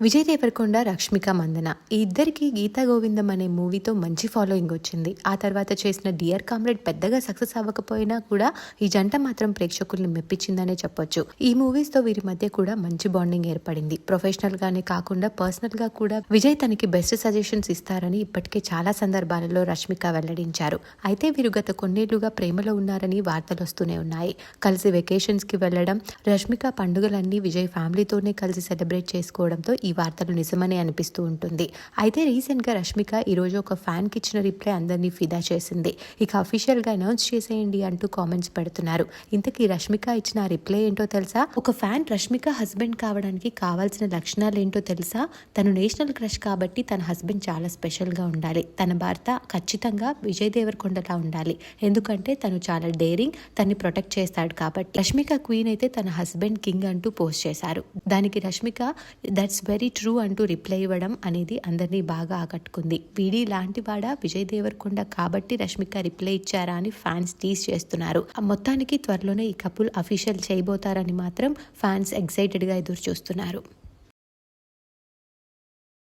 విజయ్ దేవరకొండ, రష్మిక మందన ఈ ఇద్దరికి గీతా గోవిందం అనే మూవీతో మంచి ఫాలోయింగ్ వచ్చింది. ఆ తర్వాత చేసిన డియర్ కామ్రేడ్ పెద్దగా సక్సెస్ అవ్వకపోయినా కూడా ఈ జంట మాత్రం ప్రేక్షకుల్ని మెప్పించిందనే చెప్పొచ్చు. ఈ మూవీస్ తో వీరి మధ్య కూడా మంచి బాండింగ్ ఏర్పడింది. ప్రొఫెషనల్ గానే కాకుండా పర్సనల్ గా కూడా విజయ్ తనకి బెస్ట్ సజెషన్స్ ఇస్తారని ఇప్పటికే చాలా సందర్భాలలో రష్మిక వెల్లడించారు. అయితే వీరు గత కొన్నేళ్లుగా ప్రేమలో ఉన్నారని వార్తలు వస్తూనే ఉన్నాయి. కలిసి వెకేషన్స్ కి వెళ్లడం, రష్మిక పండుగలన్నీ విజయ్ ఫ్యామిలీతోనే కలిసి సెలబ్రేట్ చేసుకోవడంతో ఈ వార్తలు నిజమని అనిపిస్తూ ఉంటుంది. అయితే రీసెంట్ గా రష్మిక ఈ రోజు ఒక ఫ్యాన్ కి ఇచ్చిన రిప్లై అందరినీ ఫిదా చేసింది. ఇక అఫీషియల్ గా అనౌన్స్ చేసేయండి అంటూ కామెంట్స్ పెడుతున్నారు. ఇంతకీ రష్మిక ఇచ్చిన ఆ రిప్లై ఏంటో తెలుసా? ఒక ఫ్యాన్ రష్మిక హస్బెండ్ కావడానికి కావాల్సిన లక్షణాలు ఏంటో తెలుసా? తను నేషనల్ క్రష్ కాబట్టి తన హస్బెండ్ చాలా స్పెషల్ గా ఉండాలి. తన భర్త ఖచ్చితంగా విజయ్ దేవరకొండలా ఉండాలి. ఎందుకంటే తను చాలా డేరింగ్, తన్ని ప్రొటెక్ట్ చేస్తాడు కాబట్టి. రష్మిక క్వీన్ అయితే తన హస్బెండ్ కింగ్ అంటూ పోస్ట్ చేశారు. దానికి రష్మిక దట్స్ వెరీ ట్రూ అంటూ రిప్లై ఇవ్వడం అనేది అందరినీ బాగా ఆకట్టుకుంది. వీడి లాంటి వాడా విజయ్ దేవరకొండ కాబట్టి రష్మిక రిప్లై ఇచ్చారా అని ఫ్యాన్స్ టీజ్ చేస్తున్నారు. మొత్తానికి త్వరలోనే ఈ కపుల్ అఫీషియల్ చేయబోతారని మాత్రం ఫ్యాన్స్ ఎక్సైటెడ్ గా ఎదురు చూస్తున్నారు.